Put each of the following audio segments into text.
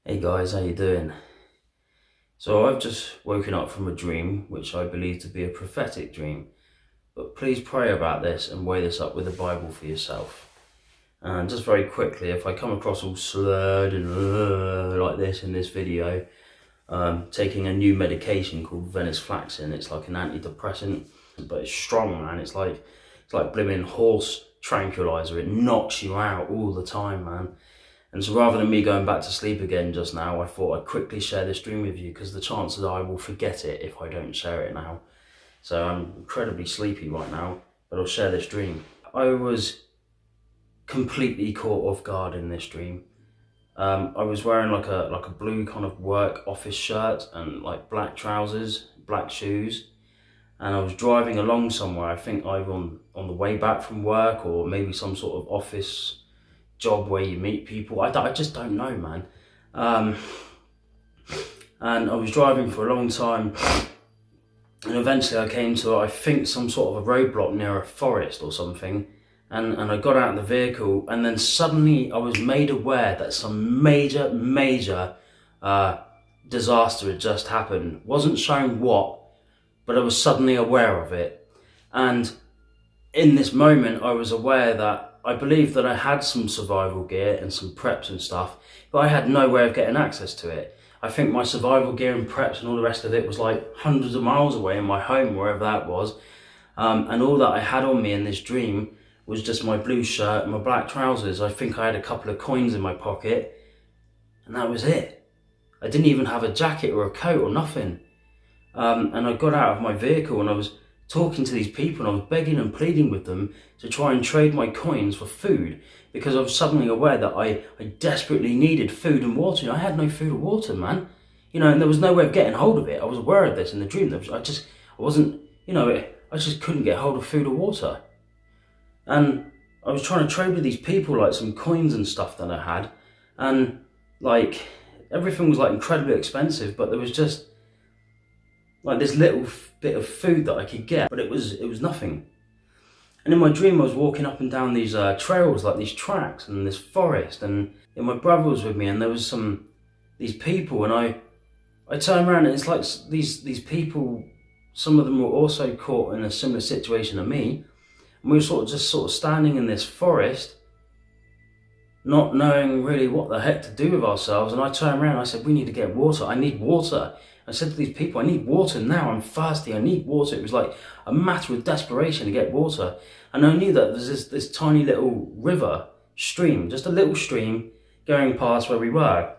Hey guys, how you doing? So I've just woken up from a dream, which I believe to be a prophetic dream. But please pray about this and weigh this up with the Bible for yourself. And just very quickly, if I come across all slurred and like this in this video, taking a new medication called venlafaxine. It's like an antidepressant, but it's strong, man. It's like blimmin' horse tranquilizer. It knocks you out all the time, man. And so rather than me going back to sleep again just now, I thought I'd quickly share this dream with you because the chances are I will forget it if I don't share it now. So I'm incredibly sleepy right now, but I'll share this dream. I was completely caught off guard in this dream. I was wearing like a blue kind of work office shirt and like black trousers, black shoes. And I was driving along somewhere, I think either on the way back from work or maybe some sort of office job where you meet people. I just don't know, man. And I was driving for a long time, and eventually I came to, I think, some sort of a roadblock near a forest or something, and I got out of the vehicle, and then suddenly I was made aware that some major disaster had just happened. Wasn't shown what, but I was suddenly aware of it. And in this moment I was aware that I believed that I had some survival gear and some preps and stuff, but I had no way of getting access to it. I think my survival gear and preps and all the rest of it was like hundreds of miles away in my home, wherever that was. And all that I had on me in this dream was just my blue shirt and my black trousers. I think I had a couple of coins in my pocket, and that was it. I didn't even have a jacket or a coat or nothing. And I got out of my vehicle and I was talking to these people, and I was begging and pleading with them to try and trade my coins for food, because I was suddenly aware that I desperately needed food and water. I had no food or water, man. And there was no way of getting hold of it. I was aware of this in the dream. I just couldn't get hold of food or water. And I was trying to trade with these people like some coins and stuff that I had, and like everything was like incredibly expensive, but there was just like this little bit of food that I could get, but it was nothing. And in my dream I was walking up and down these trails, like these tracks and this forest, and my brother was with me, and there was these people, and I turned around, and it's like these people, some of them were also caught in a similar situation to me, and we were just standing in this forest, not knowing really what the heck to do with ourselves. And I turned around and I said, we need to get water. I need water. I said to these people, I need water now. I'm thirsty. I need water. It was like a matter of desperation to get water. And I knew that there's this tiny little river, stream, just a little stream going past where we were.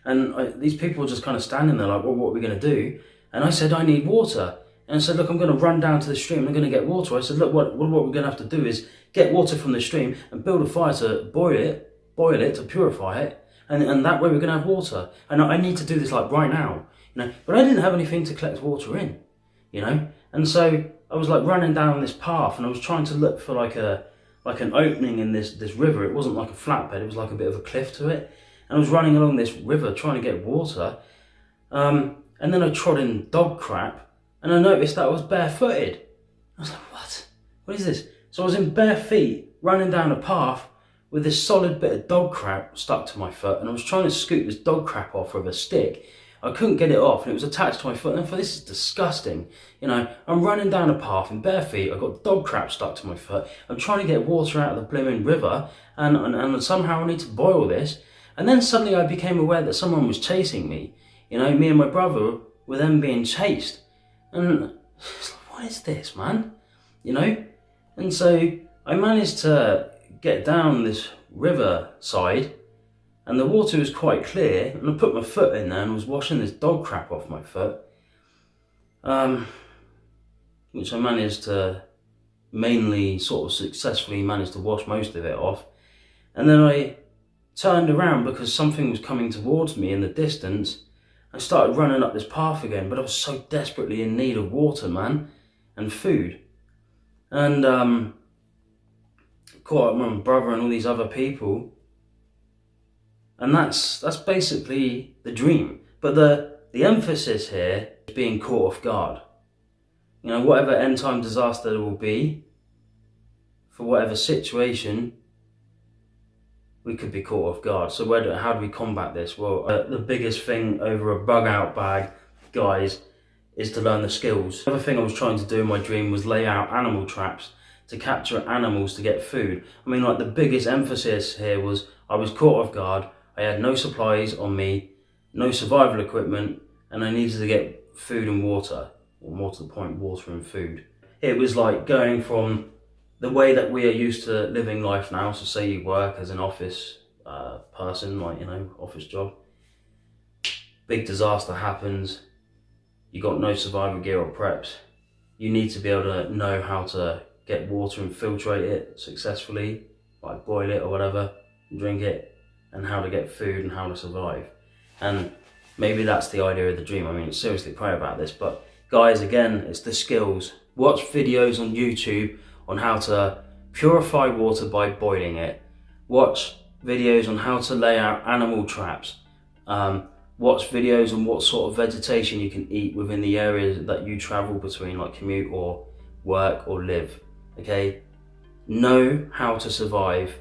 And these people were just kind of standing there like, well, what are we going to do? And I said, I need water. And I said, look, I'm going to run down to the stream. I'm going to get water. I said, look, what we're going to have to do is get water from the stream and build a fire to boil it to purify it. And that way we're going to have water. And I need to do this like right now, But I didn't have anything to collect water in, And so I was like running down this path, and I was trying to look for like an opening in this river. It wasn't like a flatbed. It was like a bit of a cliff to it. And I was running along this river trying to get water. And then I trod in dog crap. And I noticed that I was barefooted. I was like, what? What is this? So I was in bare feet, running down a path with this solid bit of dog crap stuck to my foot, and I was trying to scoop this dog crap off with a stick. I couldn't get it off, and it was attached to my foot, and I thought, this is disgusting. I'm running down a path in bare feet, I've got dog crap stuck to my foot, I'm trying to get water out of the blooming river, and somehow I need to boil this. And then suddenly I became aware that someone was chasing me. Me and my brother were then being chased. And it's like, what is this, man? And so I managed to get down this river side, and the water was quite clear, and I put my foot in there and was washing this dog crap off my foot, which I managed to mainly successfully managed to wash most of it off. And then I turned around because something was coming towards me in the distance. I started running up this path again, but I was so desperately in need of water, man, and food. And caught up with my brother and all these other people. And that's basically the dream. But the emphasis here is being caught off guard. Whatever end time disaster there will be, for whatever situation, we could be caught off guard. So how do we combat this? Well, the biggest thing over a bug out bag, guys, is to learn the skills. The other thing I was trying to do in my dream was lay out animal traps to capture animals to get food. I mean, like, the biggest emphasis here was I was caught off guard, I had no supplies on me, no survival equipment, and I needed to get food and water, or more to the point, water and food. It was like going from the way that we are used to living life now, so say you work as an office person, like, you know, office job, big disaster happens, you got no survival gear or preps, you need to be able to know how to get water and filtrate it successfully, like boil it or whatever, and drink it, and how to get food and how to survive. And maybe that's the idea of the dream. I mean, seriously pray about this, but guys, again, it's the skills. Watch videos on YouTube on how to purify water by boiling it. Watch videos on how to lay out animal traps. Watch videos on what sort of vegetation you can eat within the areas that you travel between, like commute or work or live, okay? Know how to survive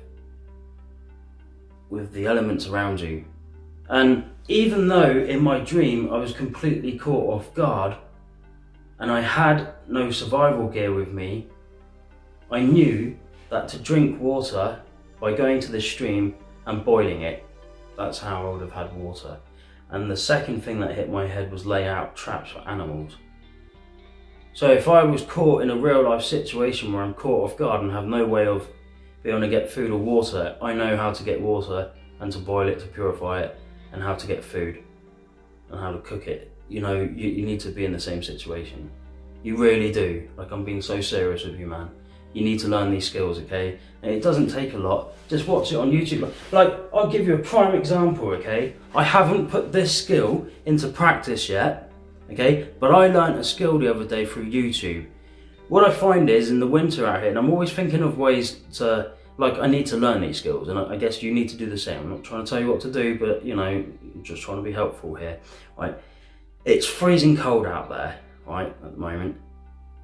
with the elements around you. And even though in my dream I was completely caught off guard and I had no survival gear with me, I knew that to drink water by going to the stream and boiling it, that's how I would have had water. And the second thing that hit my head was lay out traps for animals. So if I was caught in a real life situation where I'm caught off guard and have no way of being able to get food or water, I know how to get water and to boil it, to purify it, and how to get food and how to cook it. You know, you need to be in the same situation. You really do. Like, I'm being so serious with you, man. You need to learn these skills, okay? And it doesn't take a lot. Just watch it on YouTube. Like, I'll give you a prime example, okay? I haven't put this skill into practice yet, okay? But I learned a skill the other day through YouTube. What I find is, in the winter out here, and I'm always thinking of ways to, like, I need to learn these skills, and I guess you need to do the same. I'm not trying to tell you what to do, but, you know, I'm just trying to be helpful here, right? It's freezing cold out there, right, at the moment.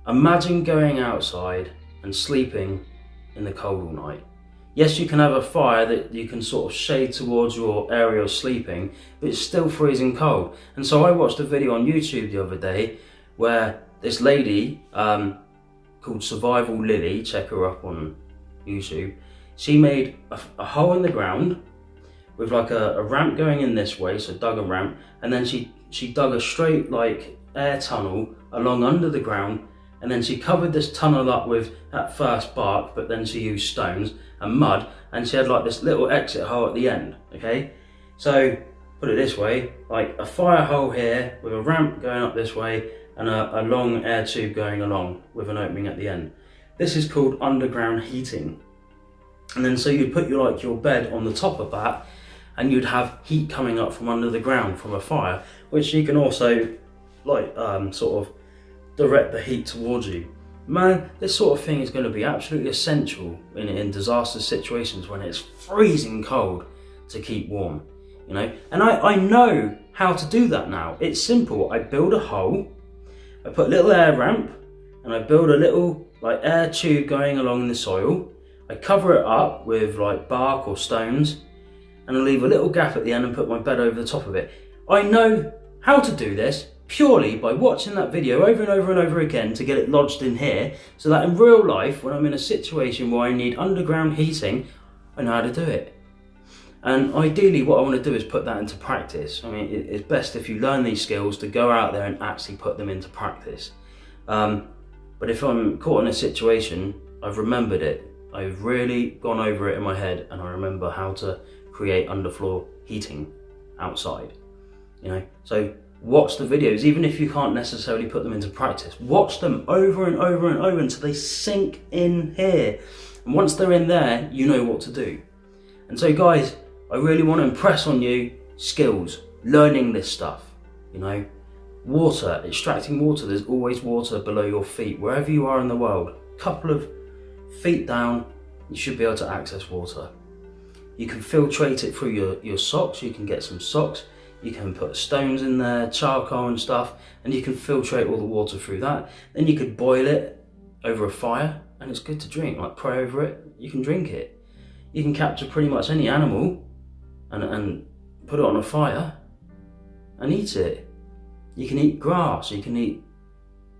Imagine going outside and sleeping in the cold all night. Yes, you can have a fire that you can sort of shade towards your area of sleeping, but it's still freezing cold. And so I watched a video on YouTube the other day where this lady called Survival Lilly, check her up on YouTube, she made a hole in the ground with like a ramp going in this way, so dug a ramp, and then she dug a straight like air tunnel along under the ground, and then she covered this tunnel up with at first bark, but then she used stones and mud, and she had like this little exit hole at the end, okay? So, put it this way, like a fire hole here with a ramp going up this way and a long air tube going along with an opening at the end. This is called underground heating. And then so you'd put your bed on the top of that, and you'd have heat coming up from under the ground from a fire, which you can also like sort of direct the heat towards you. Man, this sort of thing is going to be absolutely essential in disaster situations when it's freezing cold to keep warm, you know. And I know how to do that now. It's simple. I build a hole, I put a little air ramp, and I build a little like air tube going along the soil. I cover it up with like bark or stones, and I leave a little gap at the end and put my bed over the top of it. I know how to do this purely by watching that video over and over and over again to get it lodged in here, so that in real life, when I'm in a situation where I need underground heating, I know how to do it. And ideally what I want to do is put that into practice. I mean, it's best if you learn these skills to go out there and actually put them into practice. But if I'm caught in a situation, I've remembered it. I've really gone over it in my head, and I remember how to create underfloor heating outside, you know. So watch the videos, even if you can't necessarily put them into practice. Watch them over and over and over until they sink in here. And once they're in there, you know what to do. And so guys, I really want to impress on you skills, learning this stuff, you know. Water, extracting water, there's always water below your feet. Wherever you are in the world, a couple of feet down, you should be able to access water. You can filtrate it through your socks, you can get some socks. You can put stones in there, charcoal and stuff, and you can filtrate all the water through that. Then you could boil it over a fire, and it's good to drink. Like, pray over it, you can drink it. You can capture pretty much any animal and put it on a fire and eat it. You can eat grass, you can eat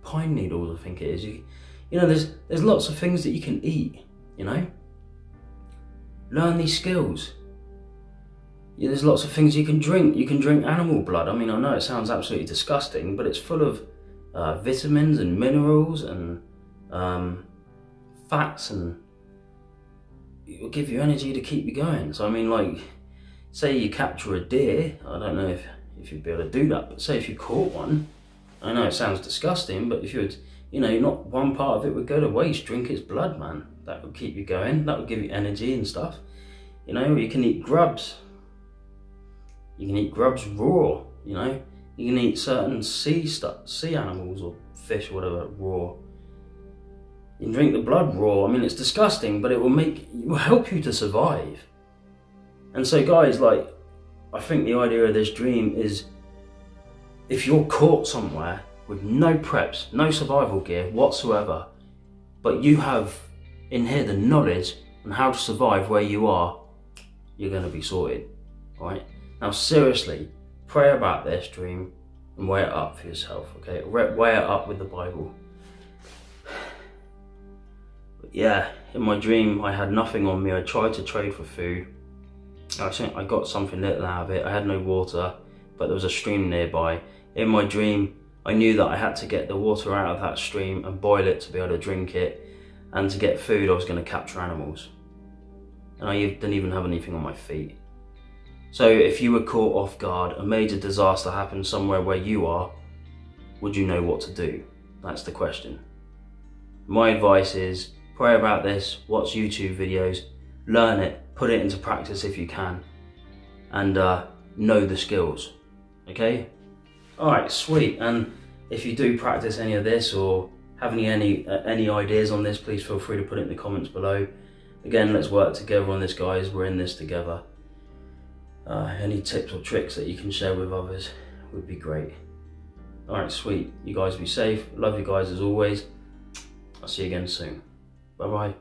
pine needles, I think it is. You know, there's lots of things that you can eat, you know? Learn these skills. Yeah, there's lots of things you can drink. You can drink animal blood. I mean, I know it sounds absolutely disgusting, but it's full of vitamins and minerals and fats, and it will give you energy to keep you going. So I mean, like, say you capture a deer. I don't know if you'd be able to do that, but say if you caught one, I know it sounds disgusting, but if you would, you know, not one part of it would go to waste. Drink its blood, man. That would keep you going. That would give you energy and stuff. You know, you can eat grubs. You can eat grubs raw, you know. You can eat certain sea animals or fish or whatever raw. You can drink the blood raw. I mean, it's disgusting, but it will help you to survive. And so guys, like, I think the idea of this dream is, if you're caught somewhere with no preps, no survival gear whatsoever, but you have in here the knowledge on how to survive where you are, you're going to be sorted, right? Now seriously, pray about this dream and weigh it up for yourself, okay? Weigh it up with the Bible. But yeah, in my dream I had nothing on me. I tried to trade for food. I think I got something little out of it. I had no water, but there was a stream nearby. In my dream, I knew that I had to get the water out of that stream and boil it to be able to drink it, and to get food I was going to capture animals. And I didn't even have anything on my feet. So if you were caught off guard, a major disaster happened somewhere where you are, would you know what to do? That's the question. My advice is, pray about this, watch YouTube videos, learn it, put it into practice if you can, and know the skills, okay? Alright, sweet. And if you do practice any of this or have any ideas on this, please feel free to put it in the comments below. Again, let's work together on this, guys. We're in this together. Any tips or tricks that you can share with others would be great. Alright, sweet. You guys be safe. Love you guys as always. I'll see you again soon. Bye bye.